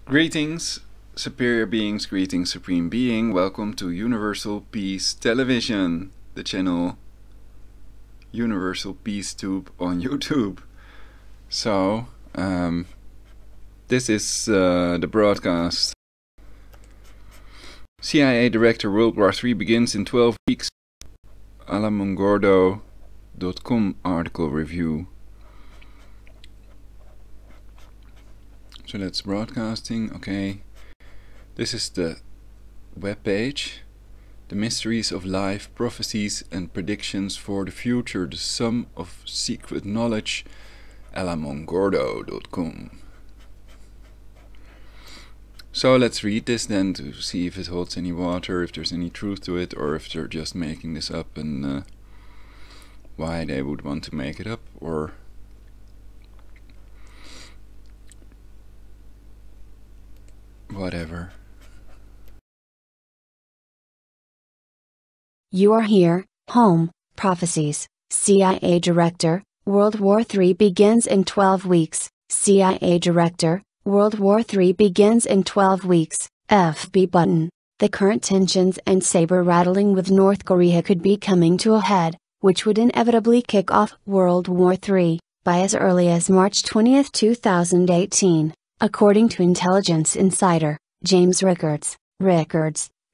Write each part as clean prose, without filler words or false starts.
Greetings, superior beings, greetings, supreme being. Welcome to Universal Peace Television, the channel Universal Peace Tube on YouTube. So, this is the broadcast. CIA Director World War III begins in 12 weeks. alamongordo.com article review. So that's broadcasting, okay. This is the web page. The mysteries of life, prophecies and predictions for the future, the sum of secret knowledge, alamongordo.com. So let's read this then to see if it holds any water, if there's any truth to it, or if they're just making this up and why they would want to make it up, or whatever. You are here, home, prophecies, CIA Director, World War III begins in 12 weeks, CIA Director, World War III begins in 12 weeks, FB button. The current tensions and saber rattling with North Korea could be coming to a head, which would inevitably kick off World War III, by as early as March 20, 2018. According to intelligence insider, James Rickards,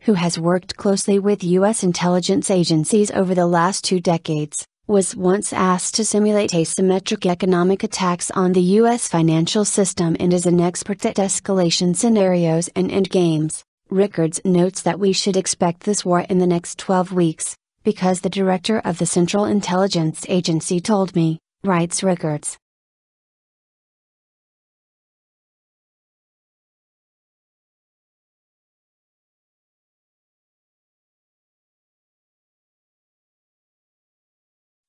who has worked closely with U.S. intelligence agencies over the last 2 decades, was once asked to simulate asymmetric economic attacks on the U.S. financial system and is an expert at escalation scenarios and endgames. Rickards notes that we should expect this war in the next 12 weeks, because the director of the Central Intelligence Agency told me, writes Rickards.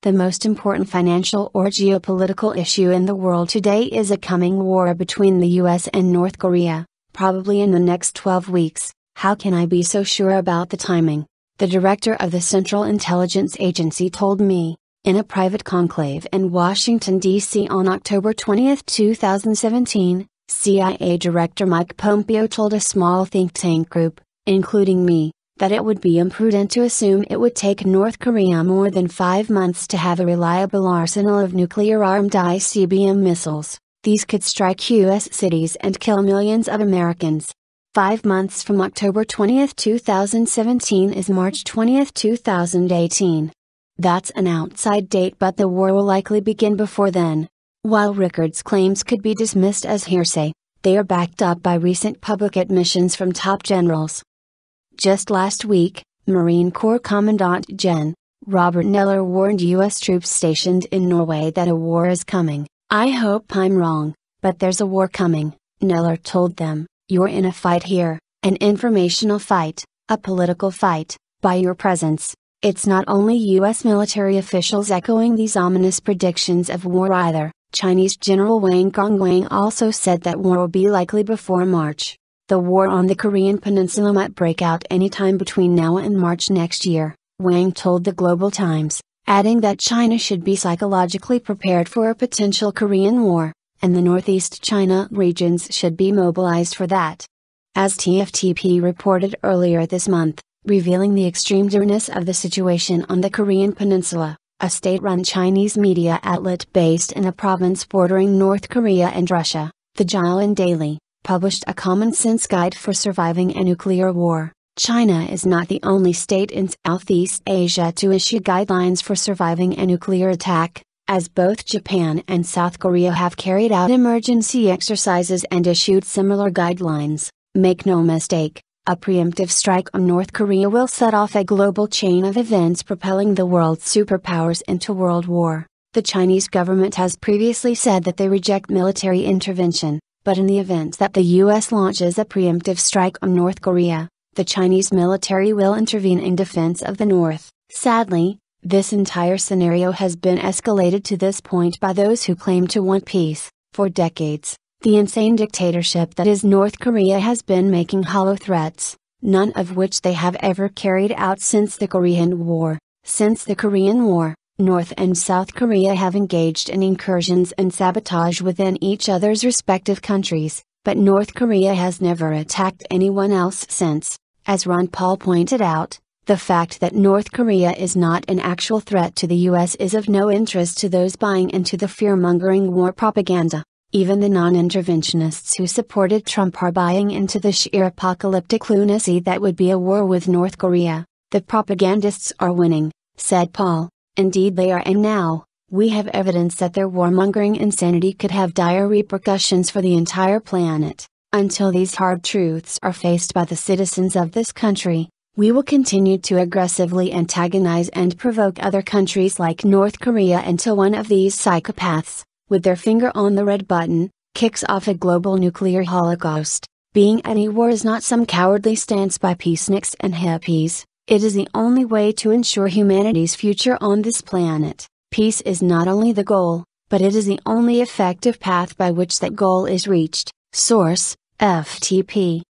The most important financial or geopolitical issue in the world today is a coming war between the US and North Korea, probably in the next 12 weeks. How can I be so sure about the timing? The director of the Central Intelligence Agency told me, in a private conclave in Washington, D.C. on October 20, 2017, CIA Director Mike Pompeo told a small think tank group, including me, that it would be imprudent to assume it would take North Korea more than 5 months to have a reliable arsenal of nuclear-armed ICBM missiles. These could strike U.S. cities and kill millions of Americans. 5 months from October 20, 2017 is March 20, 2018. That's an outside date, but the war will likely begin before then. While Rickards' claims could be dismissed as hearsay, they are backed up by recent public admissions from top generals. Just last week, Marine Corps Commandant Gen. Robert Neller warned U.S. troops stationed in Norway that a war is coming. I hope I'm wrong, but there's a war coming, Neller told them. You're in a fight here, an informational fight, a political fight, by your presence. It's not only U.S. military officials echoing these ominous predictions of war either. Chinese General Wang Gongwang also said that war will be likely before March. The war on the Korean Peninsula might break out anytime between now and March next year, Wang told the Global Times, adding that China should be psychologically prepared for a potential Korean war, and the Northeast China regions should be mobilized for that. As TFTP reported earlier this month, revealing the extreme direness of the situation on the Korean Peninsula, a state-run Chinese media outlet based in a province bordering North Korea and Russia, the Jilin Daily, published a common-sense guide for surviving a nuclear war. China is not the only state in Southeast Asia to issue guidelines for surviving a nuclear attack, as both Japan and South Korea have carried out emergency exercises and issued similar guidelines. Make no mistake, a preemptive strike on North Korea will set off a global chain of events propelling the world's superpowers into world war. The Chinese government has previously said that they reject military intervention. But in the event that the U.S. launches a preemptive strike on North Korea, the Chinese military will intervene in defense of the North. Sadly, this entire scenario has been escalated to this point by those who claim to want peace. For decades, the insane dictatorship that is North Korea has been making hollow threats, none of which they have ever carried out since the Korean War. Since the Korean War, North and South Korea have engaged in incursions and sabotage within each other's respective countries, but North Korea has never attacked anyone else since. As Ron Paul pointed out, the fact that North Korea is not an actual threat to the US is of no interest to those buying into the fear-mongering war propaganda. Even the non-interventionists who supported Trump are buying into the sheer apocalyptic lunacy that would be a war with North Korea. The propagandists are winning, said Paul. Indeed they are, and now, we have evidence that their warmongering insanity could have dire repercussions for the entire planet. Until these hard truths are faced by the citizens of this country, we will continue to aggressively antagonize and provoke other countries like North Korea until one of these psychopaths, with their finger on the red button, kicks off a global nuclear holocaust. Being at a war is not some cowardly stance by peaceniks and hippies, it is the only way to ensure humanity's future on this planet. Peace is not only the goal, but it is the only effective path by which that goal is reached. Source: FTP.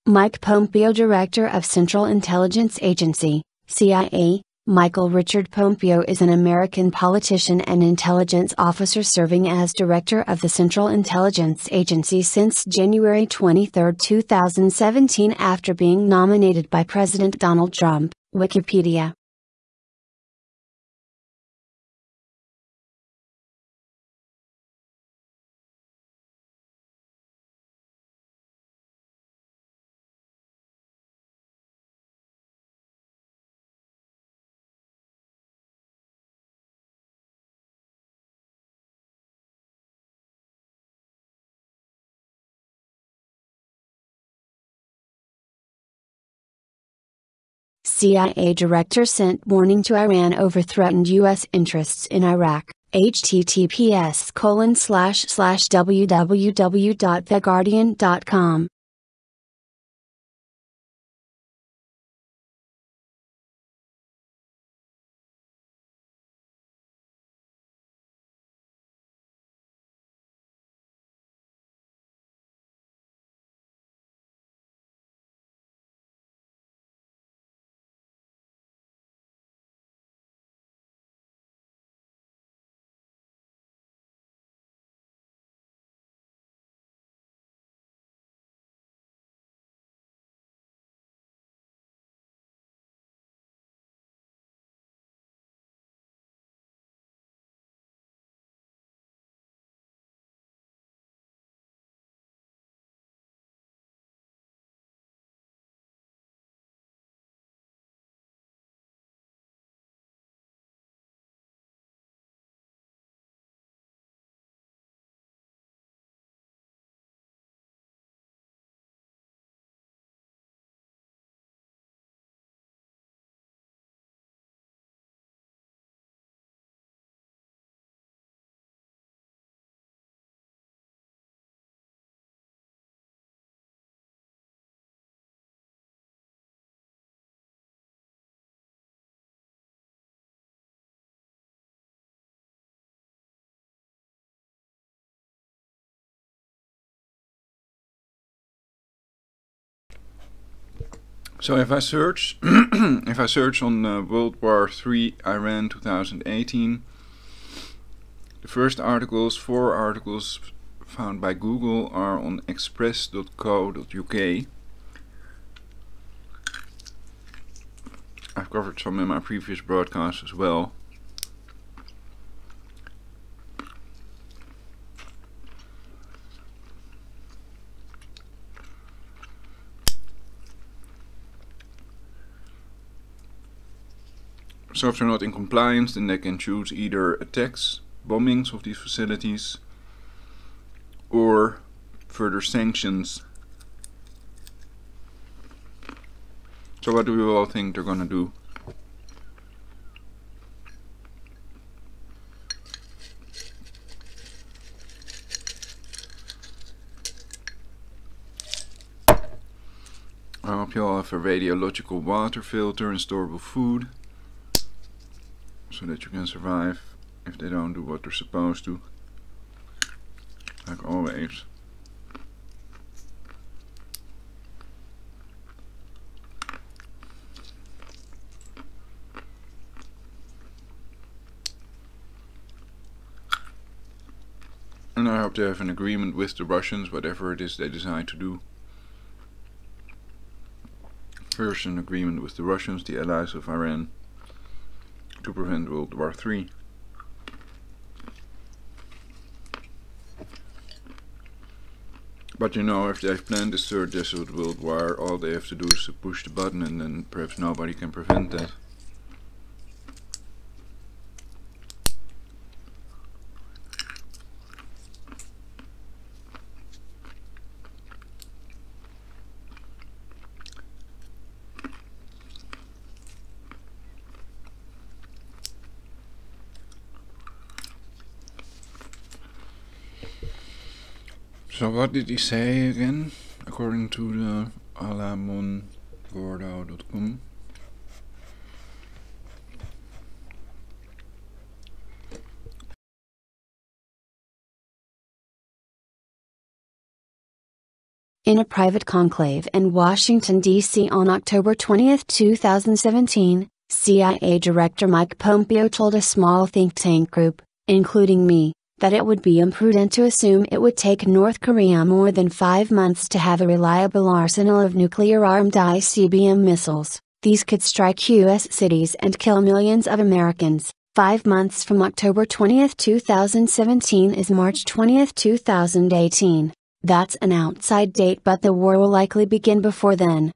Mike Pompeo, Director of Central Intelligence Agency, CIA. Michael Richard Pompeo is an American politician and intelligence officer serving as Director of the Central Intelligence Agency since January 23, 2017 after being nominated by President Donald Trump. Wikipedia. CIA Director sent warning to Iran over threatened U.S. interests in Iraq. https://www.theguardian.com So if I search, if I search on World War III Iran 2018, the first articles, 4 articles found by Google are on express.co.uk. I've covered some in my previous broadcasts as well. So if they're not in compliance, then they can choose either attacks, bombings of these facilities, or further sanctions. So what do you all think they're gonna do? I hope you all have a radiological water filter and storable food, so that you can survive if they don't do what they're supposed to, like always. And I hope they have an agreement with the Russians, whatever it is they decide to do. First, an agreement with the Russians, the allies of Iran, to prevent World War III. But you know, if they've planned this third Jesuit World War, all they have to do is to push the button, and then perhaps nobody can prevent that. So what did he say again, according to the alamongordo.com? In a private conclave in Washington, D.C. on October 20, 2017, CIA Director Mike Pompeo told a small think tank group, including me, that it would be imprudent to assume it would take North Korea more than 5 months to have a reliable arsenal of nuclear-armed ICBM missiles. These could strike U.S. cities and kill millions of Americans. 5 months from October 20, 2017 is March 20, 2018. That's an outside date, but the war will likely begin before then.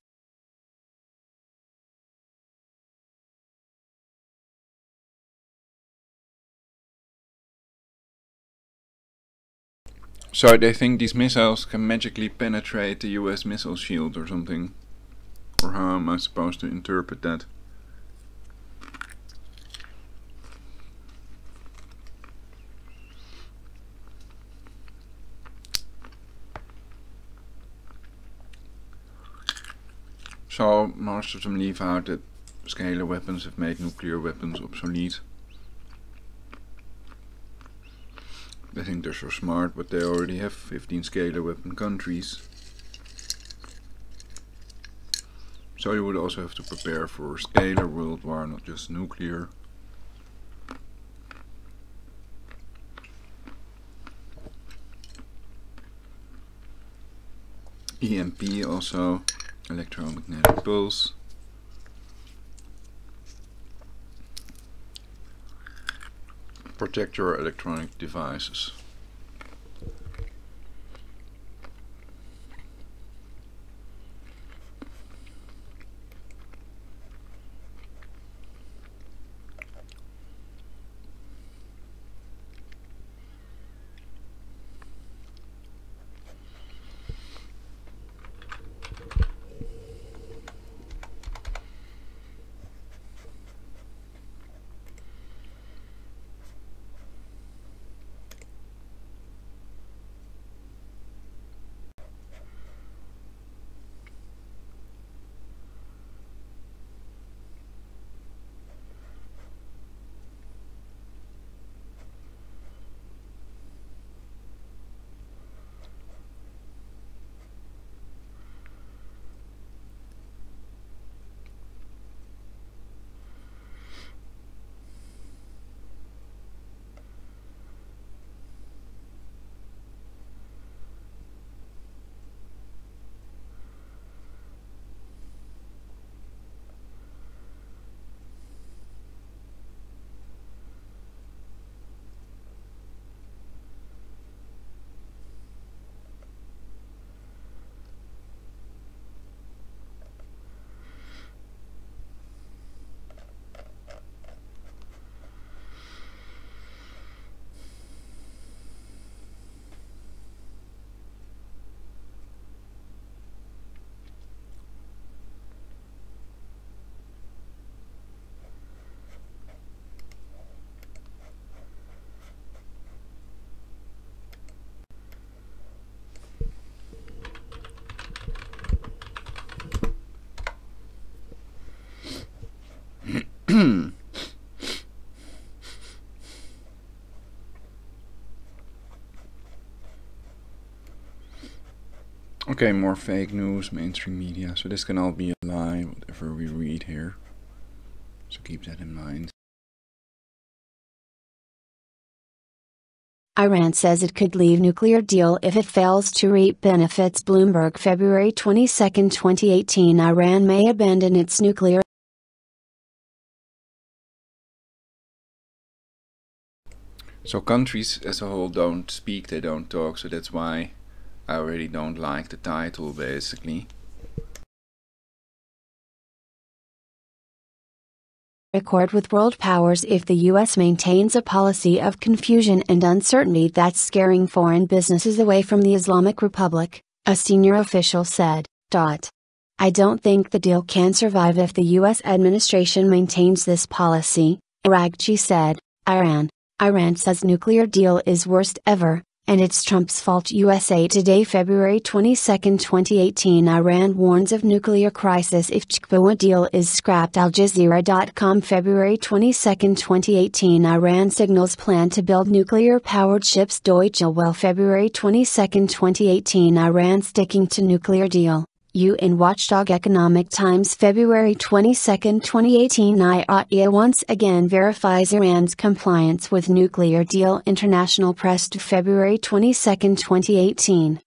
So they think these missiles can magically penetrate the US missile shield or something? Or how am I supposed to interpret that? So most of them leave out that scalar weapons have made nuclear weapons obsolete. They think they're so smart, but they already have 15 scalar weapon countries. So you would also have to prepare for a scalar world war, not just nuclear. EMP also, electromagnetic pulse. Protect your electronic devices. Okay, more fake news, mainstream media. So this can all be a lie, whatever we read here. So keep that in mind. Iran says it could leave nuclear deal if it fails to reap benefits. Bloomberg, February 22, 2018. Iran may abandon its nuclear. So countries as a whole don't speak, they don't talk, so that's why I already don't like the title, basically. Accord with world powers if the U.S. maintains a policy of confusion and uncertainty that's scaring foreign businesses away from the Islamic Republic, a senior official said. I don't think the deal can survive if the U.S. administration maintains this policy, Araghchi said. Iran says nuclear deal is worst ever, and it's Trump's fault. USA Today, February 22, 2018. Iran warns of nuclear crisis if Chkwa deal is scrapped. Al Jazeera.com, February 22, 2018. Iran signals plan to build nuclear-powered ships. Deutsche Welle, February 22, 2018. Iran sticking to nuclear deal. UN watchdog. Economic Times, February 22, 2018. IAEA once again verifies Iran's compliance with nuclear deal. International Press, February 22, 2018.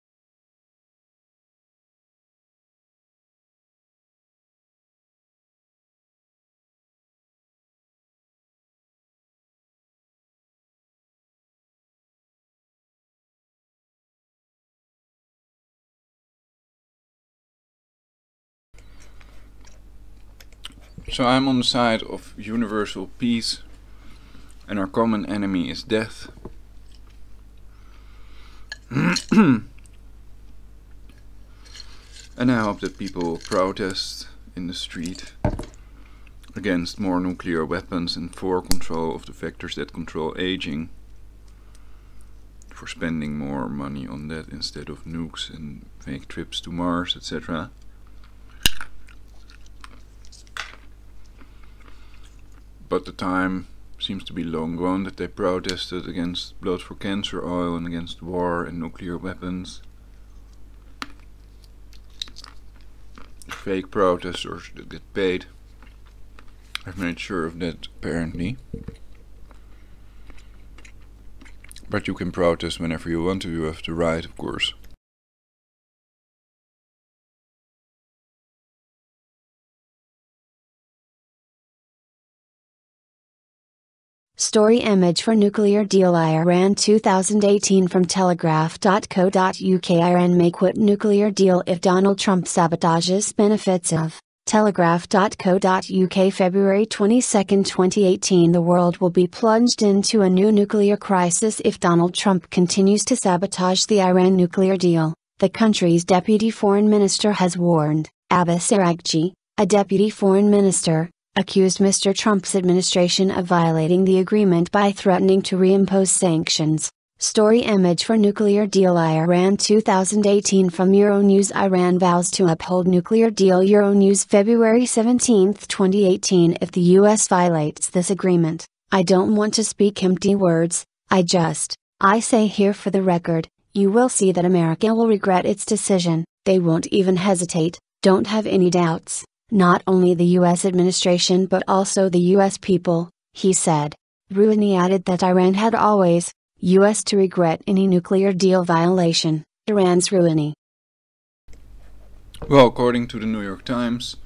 So I'm on the side of universal peace, and our common enemy is death. And I hope that people will protest in the street against more nuclear weapons and for control of the factors that control aging, for spending more money on that instead of nukes and fake trips to Mars, etc. But the time seems to be long gone that they protested against blood for cancer oil and against war and nuclear weapons. Fake protesters that get paid. I've made sure of that, apparently. But you can protest whenever you want to, you have the right, of course. Story image for nuclear deal. Iran 2018 from telegraph.co.uk. Iran may quit nuclear deal if Donald Trump sabotages benefits of. Telegraph.co.uk, February 22, 2018. The world will be plunged into a new nuclear crisis if Donald Trump continues to sabotage the Iran nuclear deal, the country's deputy foreign minister has warned. Abbas Araghchi, a deputy foreign minister, accused Mr. Trump's administration of violating the agreement by threatening to reimpose sanctions. Story image for nuclear deal. Iran 2018 from Euronews. Iran vows to uphold nuclear deal. Euronews, February 17, 2018. If the US violates this agreement, I don't want to speak empty words, I say here for the record, you will see that America will regret its decision. They won't even hesitate, don't have any doubts. Not only the US administration but also the US people, he said. Rouhani added that Iran had always, US to regret any nuclear deal violation. Iran's Rouhani. Well, according to the New York Times,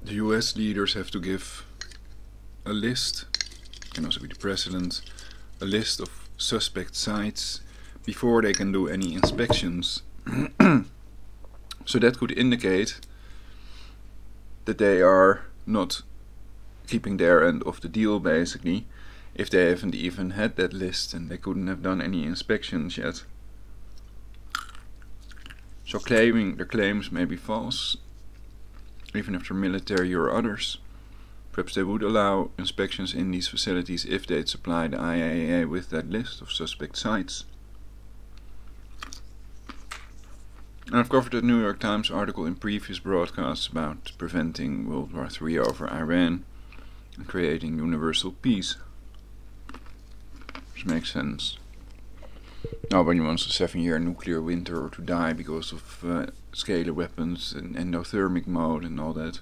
the US leaders have to give a list, can also be the president, a list of suspect sites before they can do any inspections. So that could indicate that they are not keeping their end of the deal, basically, if they haven't even had that list and they couldn't have done any inspections yet. So their claims may be false, even if they're military or others. Perhaps they would allow inspections in these facilities if they'd supply the IAEA with that list of suspect sites. And I've covered the New York Times article in previous broadcasts about preventing World War III over Iran and creating universal peace. Which makes sense. Nobody wants a 7-year nuclear winter or to die because of scalar weapons and endothermic mode and all that.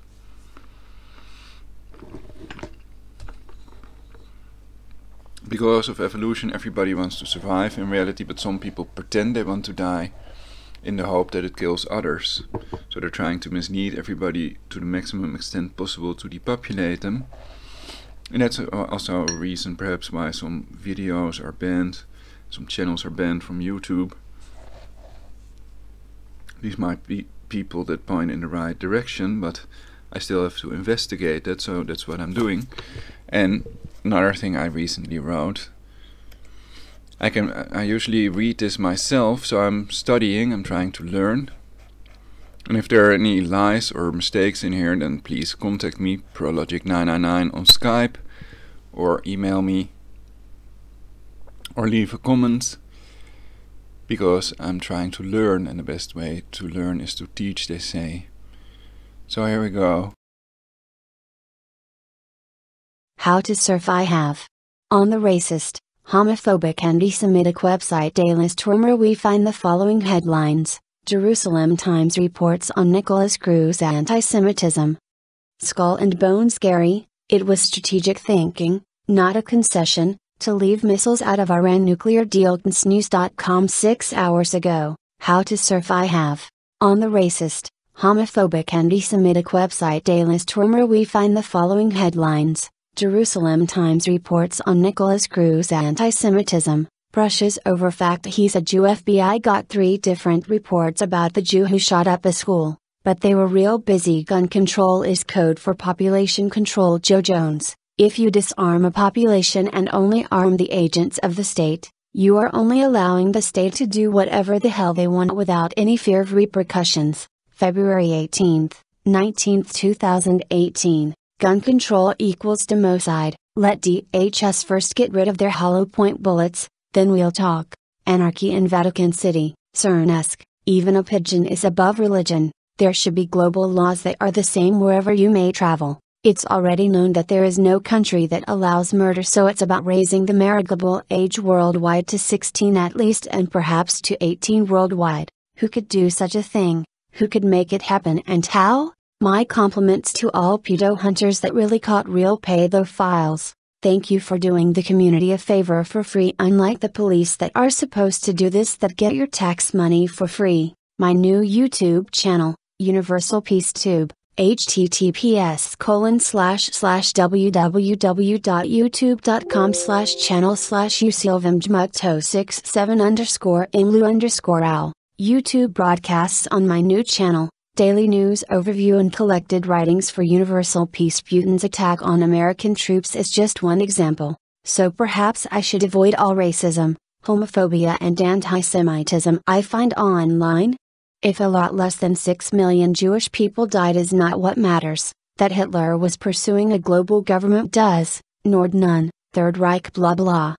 Because of evolution, everybody wants to survive in reality, but some people pretend they want to die in the hope that it kills others. So they're trying to mislead everybody to the maximum extent possible to depopulate them. And that's also a reason perhaps why some videos are banned, some channels are banned from YouTube. These might be people that point in the right direction, but I still have to investigate that, so that's what I'm doing. And another thing I recently wrote, I usually read this myself, so I'm studying, I'm trying to learn. And if there are any lies or mistakes in here, then please contact me, prologic999 on Skype, or email me, or leave a comment, because I'm trying to learn, and the best way to learn is to teach, they say. So here we go. How to surf I have. On the racist, homophobic and anti-Semitic website Daily Stormer we find the following headlines. Jerusalem Times reports on Nicholas Cruz anti-Semitism. Skull and bone scary, it was strategic thinking, not a concession, to leave missiles out of Iran nuclear deal. News.com 6 hours ago. How to surf I have. On the racist, homophobic and anti-Semitic website Daily Stormer we find the following headlines. Jerusalem Times reports on Nicholas Cruz anti-Semitism, brushes over fact he's a Jew. FBI got 3 different reports about the Jew who shot up a school, but they were real busy. Gun control is code for population control. Joe Jones, if you disarm a population and only arm the agents of the state, you are only allowing the state to do whatever the hell they want without any fear of repercussions. February 18, 19, 2018. Gun control equals democide. Let DHS first get rid of their hollow point bullets, then we'll talk. Anarchy in Vatican City, CERN-esque. Even a pigeon is above religion. There should be global laws that are the same wherever you may travel. It's already known that there is no country that allows murder, so it's about raising the marriageable age worldwide to 16 at least, and perhaps to 18 worldwide. Who could do such a thing? Who could make it happen and how? My compliments to all pedo hunters that really caught real pedophiles. Thank you for doing the community a favor for free, unlike the police that are supposed to do this that get your tax money for free. My new YouTube channel, Universal Peace Tube, https://www.youtube.com/channel/usilvimjmukto67_imlu_owl. YouTube broadcasts on my new channel. Daily news overview and collected writings for Universal Peace. Putin's attack on American troops is just one example, so perhaps I should avoid all racism, homophobia and anti-Semitism I find online. If a lot less than 6 million Jewish people died is not what matters, that Hitler was pursuing a global government does, Nord none, Third Reich blah blah.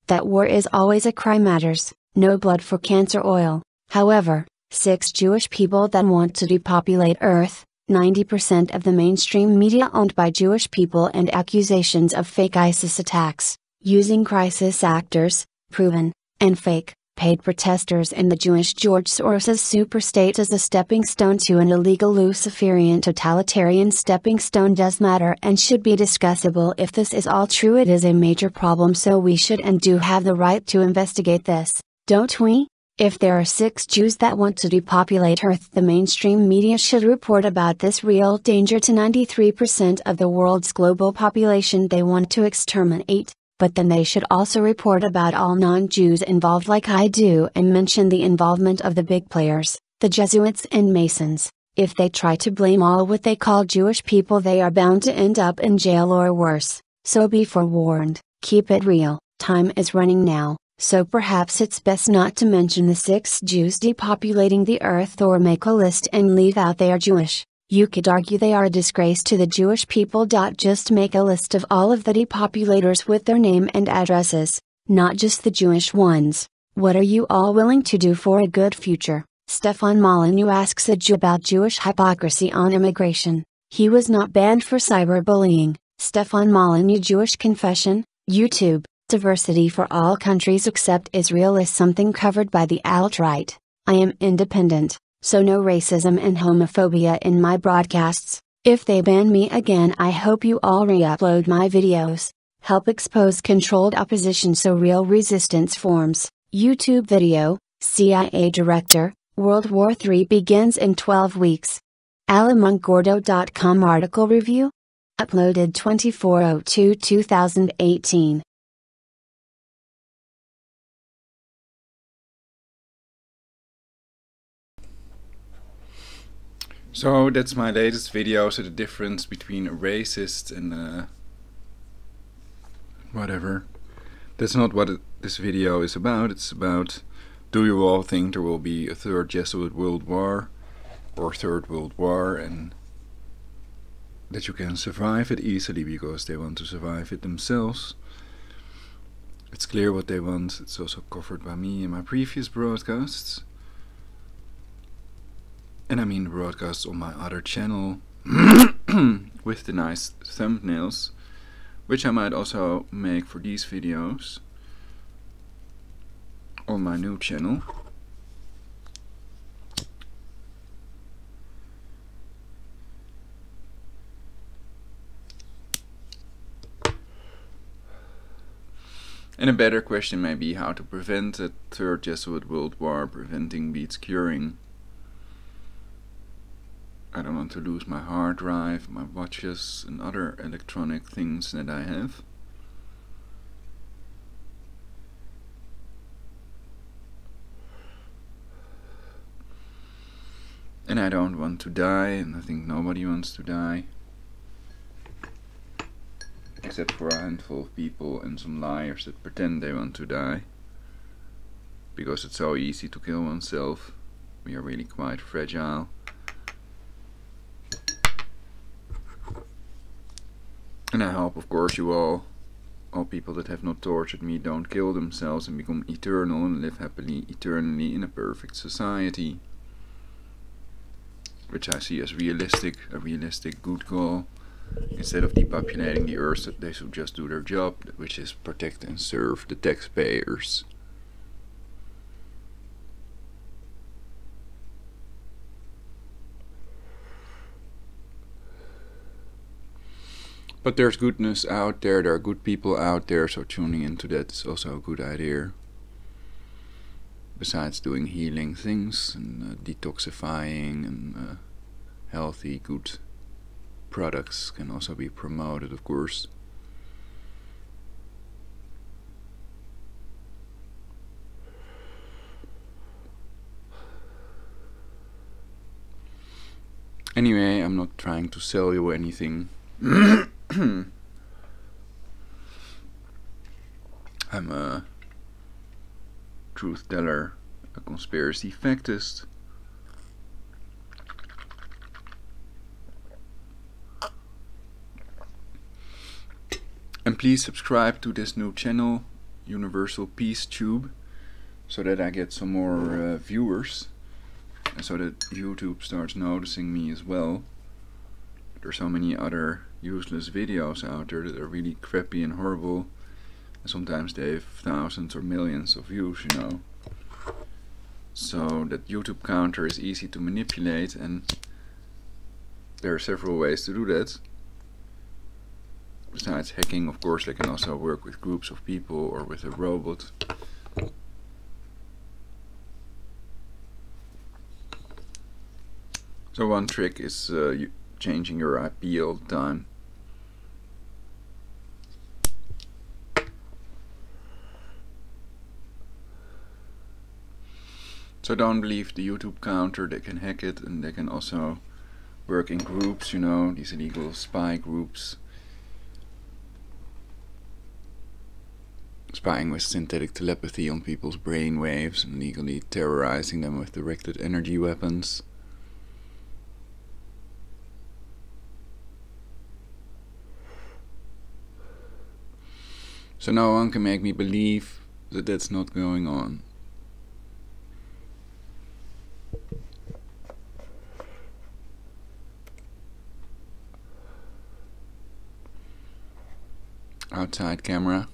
That war is always a crime matters, no blood for cancer oil. However, 6 Jewish people that want to depopulate Earth, 90% of the mainstream media owned by Jewish people, and accusations of fake ISIS attacks, using crisis actors, proven, and fake, paid protesters in the Jewish George Soros's superstate as a stepping stone to an illegal Luciferian totalitarian stepping stone does matter and should be discussable. If this is all true, it is a major problem, so we should and do have the right to investigate this, don't we? If there are 6 Jews that want to depopulate Earth, the mainstream media should report about this real danger to 93% of the world's global population they want to exterminate, but then they should also report about all non-Jews involved like I do, and mention the involvement of the big players, the Jesuits and Masons. If they try to blame all what they call Jewish people, they are bound to end up in jail or worse, so be forewarned. Keep it real. Time is running now. So perhaps it's best not to mention the 6 Jews depopulating the earth, or make a list and leave out they are Jewish. You could argue they are a disgrace to the Jewish people. Just make a list of all of the depopulators with their name and addresses, not just the Jewish ones. What are you all willing to do for a good future? Stefan Molyneux asks a Jew about Jewish hypocrisy on immigration. He was not banned for cyberbullying. Stefan Molyneux Jewish confession, YouTube. Diversity for all countries except Israel is something covered by the alt-right. I am independent, so no racism and homophobia in my broadcasts. If they ban me again, I hope you all re-upload my videos. Help expose controlled opposition so real resistance forms. YouTube video, CIA Director, World War III begins in 12 weeks. alamongordo.com article review? Uploaded 24/02/2018. So that's my latest video, so the difference between a racist and whatever. That's not what this video is about. It's about, do you all think there will be a third Jesuit World War or third World War, and that you can survive it easily because they want to survive it themselves. It's clear what they want. It's also covered by me in my previous broadcasts. And I mean broadcasts on my other channel with the nice thumbnails, which I might also make for these videos on my new channel. And a better question may be how to prevent a third Jesuit World War. Preventing beats curing. I don't want to lose my hard drive, my watches and other electronic things that I have. And I don't want to die, and I think nobody wants to die. Except for a handful of people and some liars that pretend they want to die. Because it's so easy to kill oneself. We are really quite fragile. And I hope, of course, you all people that have not tortured me, don't kill themselves and become eternal and live happily eternally in a perfect society. Which I see as a realistic good goal. Instead of depopulating the earth, they should just do their job, which is protect and serve the taxpayers. But there's goodness out there are good people out there, so tuning into that is also a good idea. Besides doing healing things and detoxifying and healthy, good products can also be promoted, of course. Anyway, I'm not trying to sell you anything. I'm a truth teller, a conspiracy factist. And please subscribe to this new channel, Universal Peace Tube, so that I get some more viewers, and so that YouTube starts noticing me as well. There's so many other useless videos out there that are really crappy and horrible, and sometimes they have thousands or millions of views, you know. So that YouTube counter is easy to manipulate, and there are several ways to do that. Besides hacking, of course, they can also work with groups of people or with a robot. So one trick is changing your IP all the time. So don't believe the YouTube counter, they can hack it, and they can also work in groups, you know, these illegal spy groups. Spying with synthetic telepathy on people's brain waves and legally terrorizing them with directed energy weapons. So no one can make me believe that that's not going on. outside camera.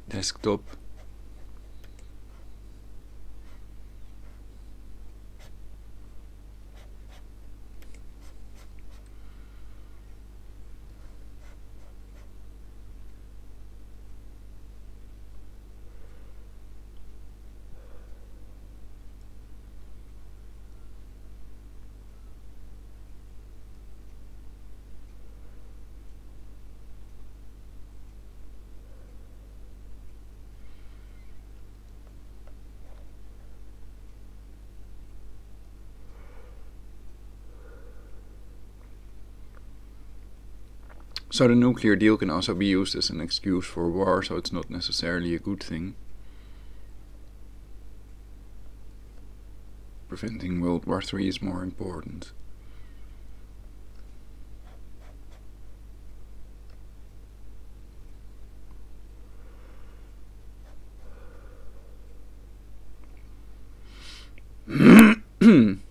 Desktop. So the nuclear deal can also be used as an excuse for war, so it's not necessarily a good thing. Preventing World War III is more important.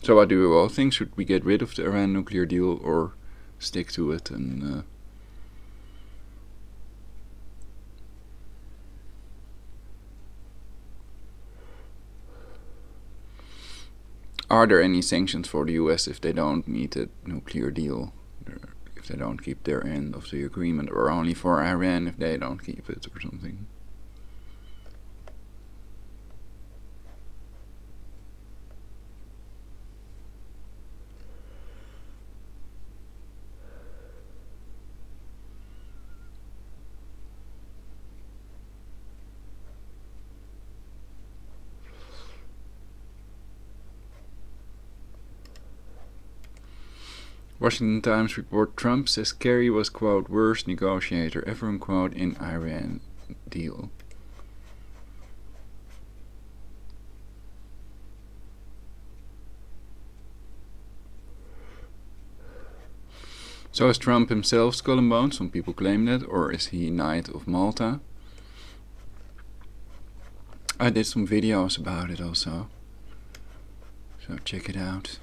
So what do we all think? Should we get rid of the Iran nuclear deal or stick to it and are there any sanctions for the US if they don't meet a nuclear deal? If they don't keep their end of the agreement, or only for Iran if they don't keep it or something? Washington Times report: Trump says Kerry was, quote, worst negotiator ever, unquote, in Iran deal. So is Trump himself Skull and Bones? Some people claim that. Or is he Knight of Malta? I did some videos about it also, so check it out.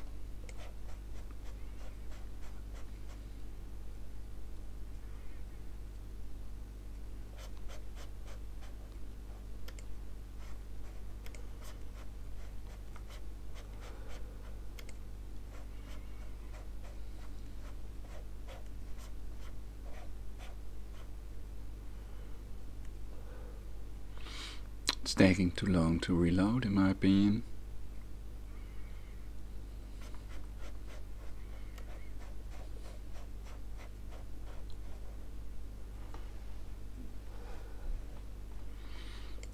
It's taking too long to reload, in my opinion.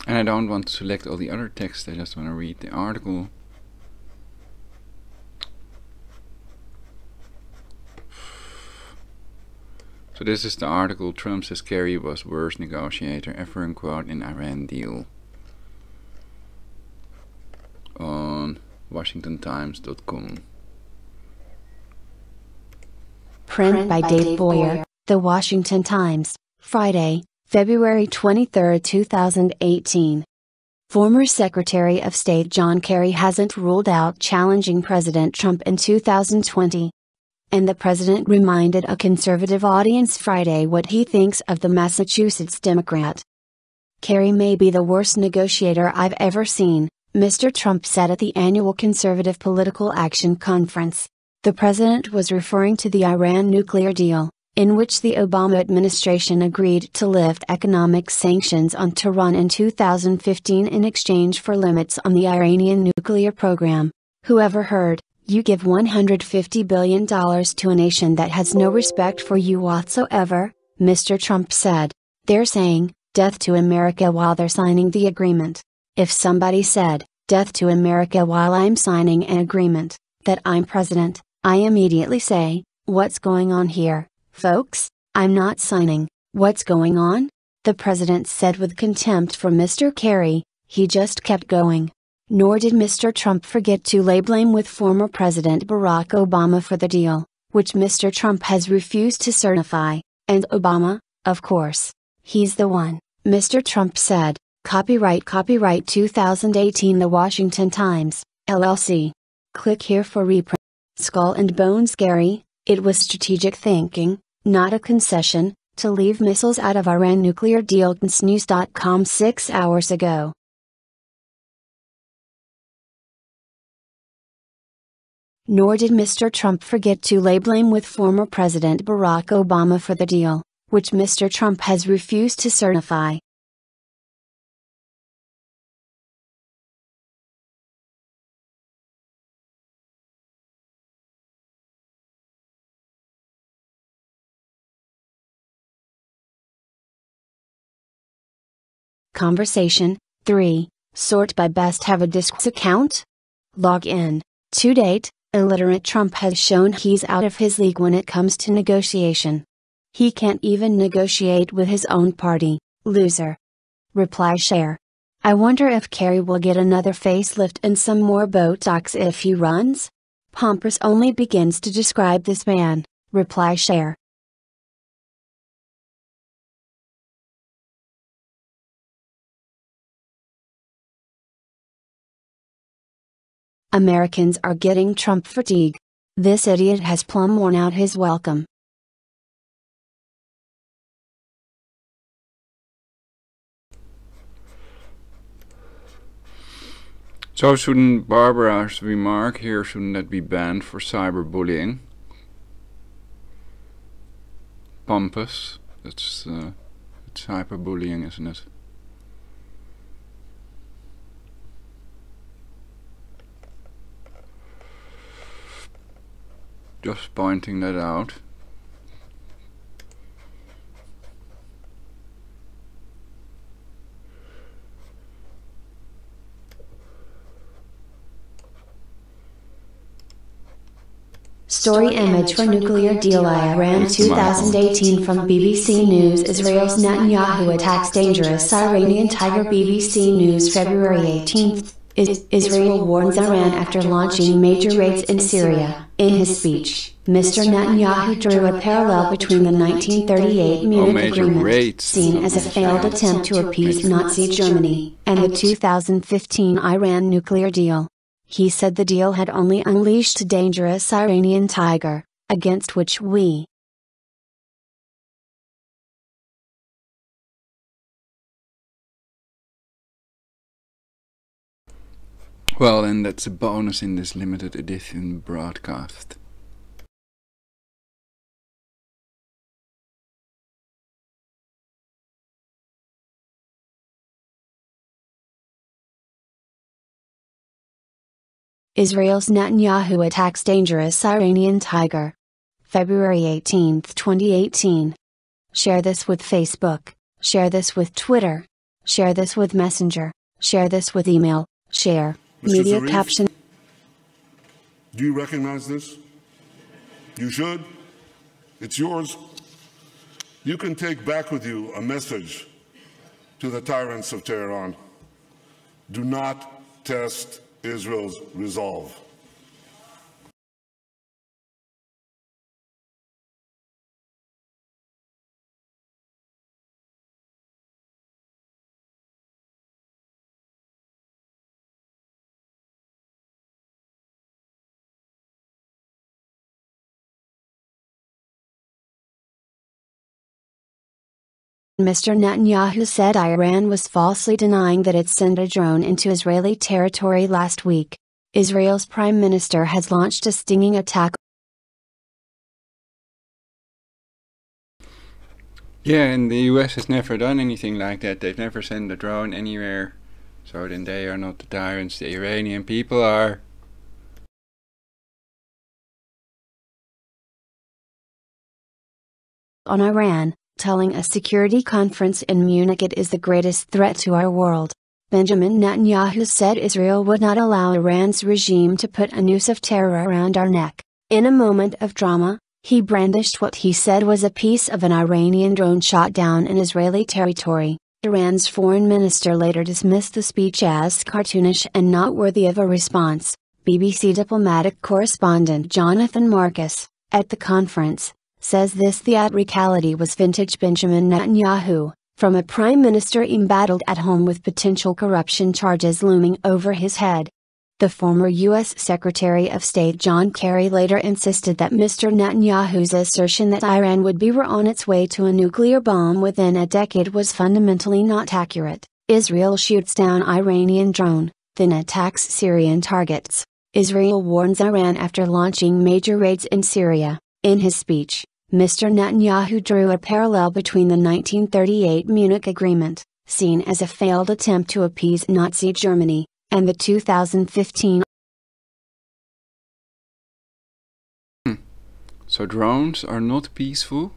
And I don't want to select all the other text, I just want to read the article. So this is the article: Trump says Kerry was worst negotiator ever, unquote, in Iran deal. On WashingtonTimes.com. Print by Dave Boyer, The Washington Times, Friday, February 23, 2018. Former Secretary of State John Kerry hasn't ruled out challenging President Trump in 2020. And the president reminded a conservative audience Friday what he thinks of the Massachusetts Democrat. Kerry may be the worst negotiator I've ever seen, Mr. Trump said at the annual Conservative Political Action Conference. The president was referring to the Iran nuclear deal, in which the Obama administration agreed to lift economic sanctions on Tehran in 2015 in exchange for limits on the Iranian nuclear program. Whoever heard, you give $150 billion to a nation that has no respect for you whatsoever, Mr. Trump said. They're saying, death to America while they're signing the agreement. If somebody said, death to America while I'm signing an agreement, that I'm president, I immediately say, what's going on here, folks? I'm not signing. What's going on? The president said with contempt for Mr. Kerry. He just kept going. Nor did Mr. Trump forget to lay blame with former President Barack Obama for the deal, which Mr. Trump has refused to certify, and Obama, of course. He's the one, Mr. Trump said. Copyright 2018 The Washington Times, LLC. Click here for reprint. Skull and Bones Gary, it was strategic thinking, not a concession, to leave missiles out of Iran nuclear deal. News.com 6 hours ago. Nor did Mr. Trump forget to lay blame with former President Barack Obama for the deal, which Mr. Trump has refused to certify. Conversation 3. Sort by best have a disks account? Log in. To date, illiterate Trump has shown he's out of his league when it comes to negotiation. He can't even negotiate with his own party. Loser. Reply share. I wonder if Kerry will get another facelift and some more Botox if he runs? Pompous only begins to describe this man. Reply share. Americans are getting Trump fatigue. This idiot has plumb worn out his welcome. So shouldn't Barbara's remark here, shouldn't that be banned for cyberbullying? Pompous, it's cyberbullying, isn't it? Just pointing that out. Story image for nuclear deal Iran 2018 from BBC News. Israel's Netanyahu attacks dangerous Iranian tiger. BBC News February 18. Israel warns Iran after launching major raids in Syria. In his speech, Mr. Netanyahu drew a parallel between the 1938 Munich Agreement, seen as a failed attempt to appease Nazi Germany, and the 2015 Iran nuclear deal. He said the deal had only unleashed a dangerous Iranian tiger, against which we Well, and that's a bonus in this limited edition broadcast. Israel's Netanyahu attacks dangerous Iranian tiger. February 18, 2018. Share this with Facebook. Share this with Twitter. Share this with Messenger. Share this with email. Share. Mr. Media Zarif, caption. do you recognize this? You should. It's yours. You can take back with you a message to the tyrants of Tehran. Do not test Israel's resolve. Mr. Netanyahu said Iran was falsely denying that it sent a drone into Israeli territory last week. Israel's prime minister has launched a stinging attack. Yeah, and the US has never done anything like that. They've never sent a drone anywhere. So then they are not the tyrants, the Iranian people are. On Iran, telling a security conference in Munich it is the greatest threat to our world. Benjamin Netanyahu said Israel would not allow Iran's regime to put a noose of terror around our neck. In a moment of drama, he brandished what he said was a piece of an Iranian drone shot down in Israeli territory. Iran's foreign minister later dismissed the speech as cartoonish and not worthy of a response. BBC diplomatic correspondent Jonathan Marcus, at the conference, says this theatricality was vintage Benjamin Netanyahu, from a prime minister embattled at home with potential corruption charges looming over his head. The former U.S. Secretary of State John Kerry later insisted that Mr. Netanyahu's assertion that Iran would be on its way to a nuclear bomb within a decade was fundamentally not accurate. Israel shoots down Iranian drone, then attacks Syrian targets. Israel warns Iran after launching major raids in Syria. In his speech, Mr. Netanyahu drew a parallel between the 1938 Munich Agreement, seen as a failed attempt to appease Nazi Germany, and the 2015. So drones are not peaceful?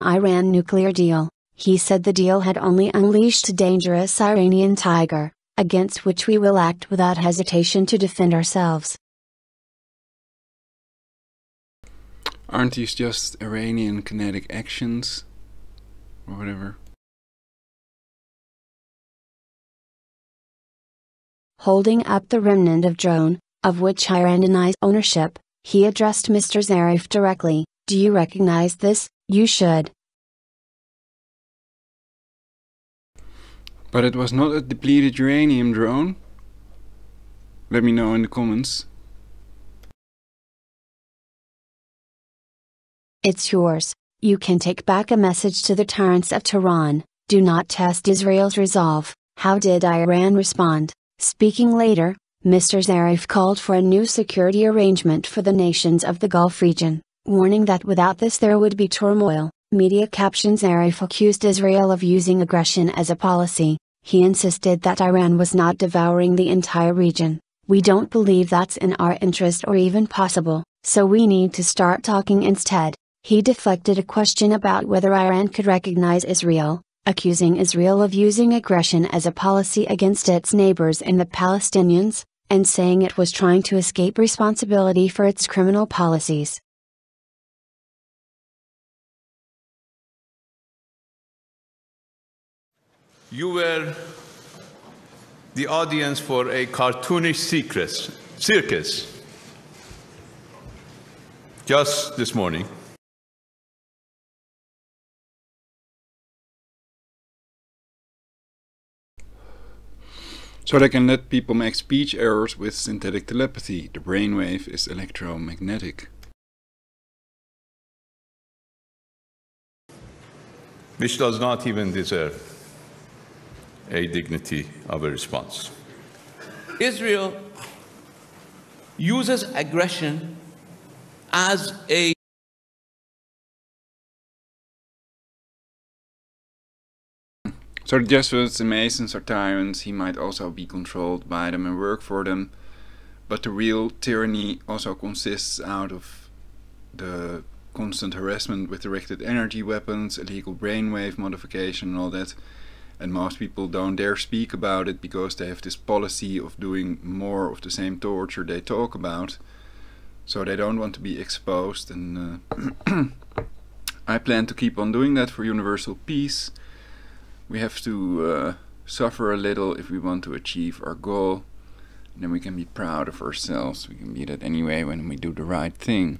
Iran nuclear deal. He said the deal had only unleashed a dangerous Iranian tiger, against which we will act without hesitation to defend ourselves. Aren't these just Iranian kinetic actions? Or whatever? Holding up the remnant of drone, of which Iran denies ownership, he addressed Mr. Zarif directly. Do you recognize this? You should. But it was not a depleted uranium drone? Let me know in the comments. It's yours. You can take back a message to the tyrants of Tehran. Do not test Israel's resolve. How did Iran respond? Speaking later, Mr. Zarif called for a new security arrangement for the nations of the Gulf region, warning that without this there would be turmoil. Media captions Zarif accused Israel of using aggression as a policy. He insisted that Iran was not devouring the entire region. We don't believe that's in our interest or even possible, so we need to start talking instead. He deflected a question about whether Iran could recognize Israel, accusing Israel of using aggression as a policy against its neighbors and the Palestinians, and saying it was trying to escape responsibility for its criminal policies. You were the audience for a cartoonish circus just this morning. So they can let people make speech errors with synthetic telepathy. The brainwave is electromagnetic. Which does not even deserve a dignity of a response. Israel uses aggression as a So the Jesuits and Masons are tyrants. He might also be controlled by them and work for them. But the real tyranny also consists out of the constant harassment with directed energy weapons, illegal brainwave modification and all that. And most people don't dare speak about it because they have this policy of doing more of the same torture they talk about. So they don't want to be exposed, and I plan to keep on doing that for universal peace. We have to suffer a little if we want to achieve our goal. And then we can be proud of ourselves. We can be that anyway when we do the right thing.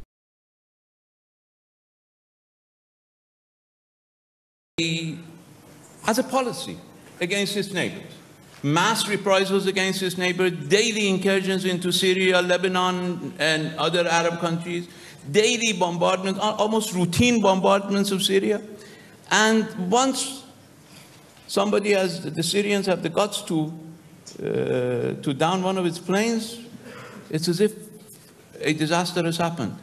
As a policy against its neighbors. Mass reprisals against its neighbors, daily incursions into Syria, Lebanon, and other Arab countries, daily bombardments, almost routine bombardments of Syria. And once somebody has, the Syrians have the guts to down one of its planes, it's as if a disaster has happened.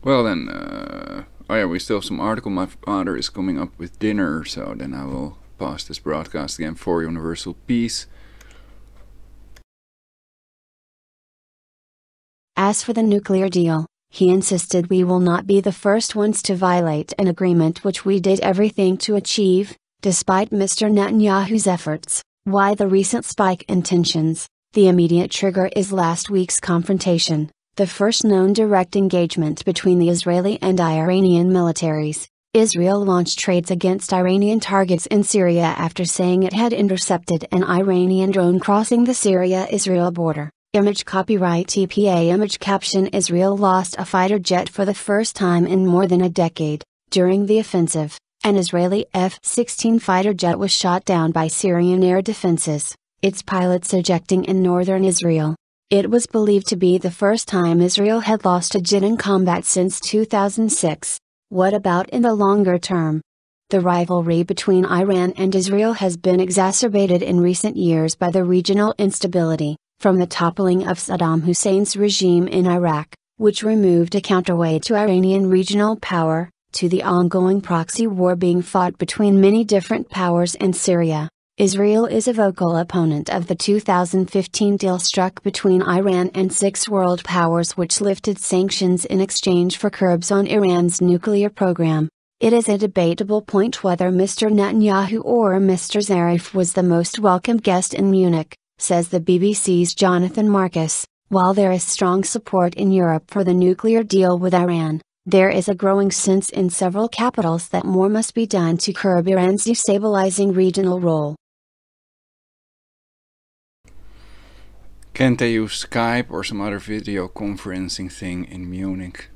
Well then, oh yeah, we still have some article. My father is coming up with dinner, so then I will pause this broadcast again for universal peace. As for the nuclear deal, he insisted we will not be the first ones to violate an agreement which we did everything to achieve, despite Mr. Netanyahu's efforts. Why the recent spike in tensions? The immediate trigger is last week's confrontation, the first known direct engagement between the Israeli and Iranian militaries. Israel launched raids against Iranian targets in Syria after saying it had intercepted an Iranian drone crossing the Syria-Israel border. Image copyright TPA image caption Israel lost a fighter jet for the first time in more than a decade. During the offensive, an Israeli F-16 fighter jet was shot down by Syrian air defenses, its pilots ejecting in northern Israel. It was believed to be the first time Israel had lost a jet in combat since 2006. What about in the longer term? The rivalry between Iran and Israel has been exacerbated in recent years by the regional instability, from the toppling of Saddam Hussein's regime in Iraq, which removed a counterweight to Iranian regional power, to the ongoing proxy war being fought between many different powers in Syria. Israel is a vocal opponent of the 2015 deal struck between Iran and 6 world powers, which lifted sanctions in exchange for curbs on Iran's nuclear program. It is a debatable point whether Mr. Netanyahu or Mr. Zarif was the most welcome guest in Munich, says the BBC's Jonathan Marcus. While there is strong support in Europe for the nuclear deal with Iran, there is a growing sense in several capitals that more must be done to curb Iran's destabilizing regional role. Can't they use Skype or some other video conferencing thing in Munich?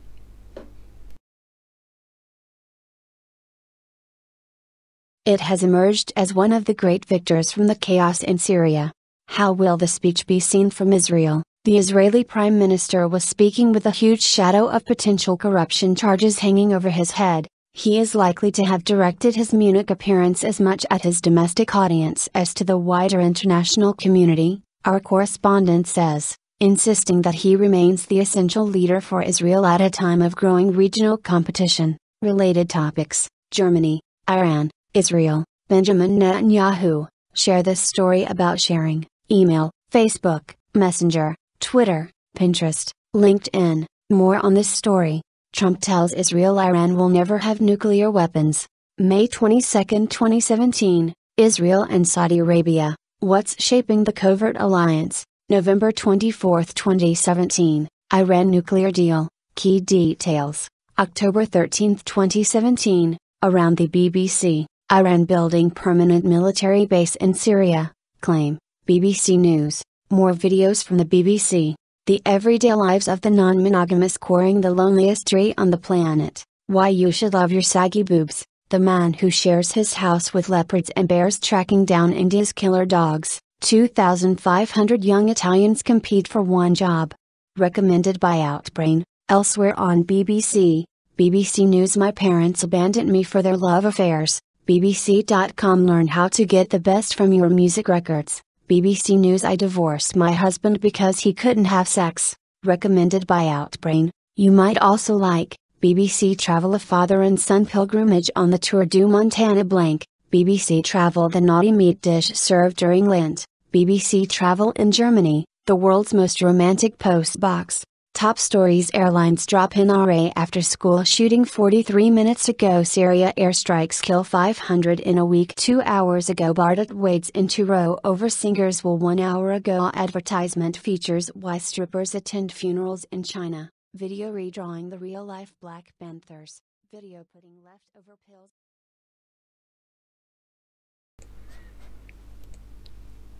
It has emerged as one of the great victors from the chaos in Syria. How will the speech be seen from Israel? The Israeli Prime Minister was speaking with a huge shadow of potential corruption charges hanging over his head. He is likely to have directed his Munich appearance as much at his domestic audience as to the wider international community, our correspondent says, insisting that he remains the essential leader for Israel at a time of growing regional competition. Related topics: Germany, Iran, Israel, Benjamin Netanyahu. Share this story about sharing. Email, Facebook, Messenger, Twitter, Pinterest, LinkedIn. More on this story. Trump tells Israel Iran will never have nuclear weapons. May 22, 2017, Israel and Saudi Arabia. What's shaping the covert alliance? November 24, 2017, Iran nuclear deal. Key details. October 13, 2017, around the BBC. Iran building permanent military base in Syria. Claim. BBC News. More videos from the BBC. The everyday lives of the non-monogamous coring the loneliest tree on the planet. Why you should love your saggy boobs. The man who shares his house with leopards and bears tracking down India's killer dogs. 2,500 young Italians compete for one job. Recommended by Outbrain. Elsewhere on BBC. BBC News. My parents abandoned me for their love affairs. BBC.com. Learn how to get the best from your music records. BBC News. I divorced my husband because he couldn't have sex. Recommended by Outbrain. You might also like BBC Travel. A father and son pilgrimage on the Tour du Montana blank. BBC Travel. The naughty meat dish served during Lent. BBC Travel in Germany, the world's most romantic post box. Top stories: airlines drop in RA after school shooting 43 minutes ago. Syria airstrikes kill 500 in a week. 2 hours ago Bardet wades into row over singers will. 1 hour ago advertisement features why strippers attend funerals in China. Video redrawing the real-life Black Panthers. Video putting leftover pills.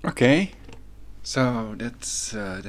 Okay, so that's it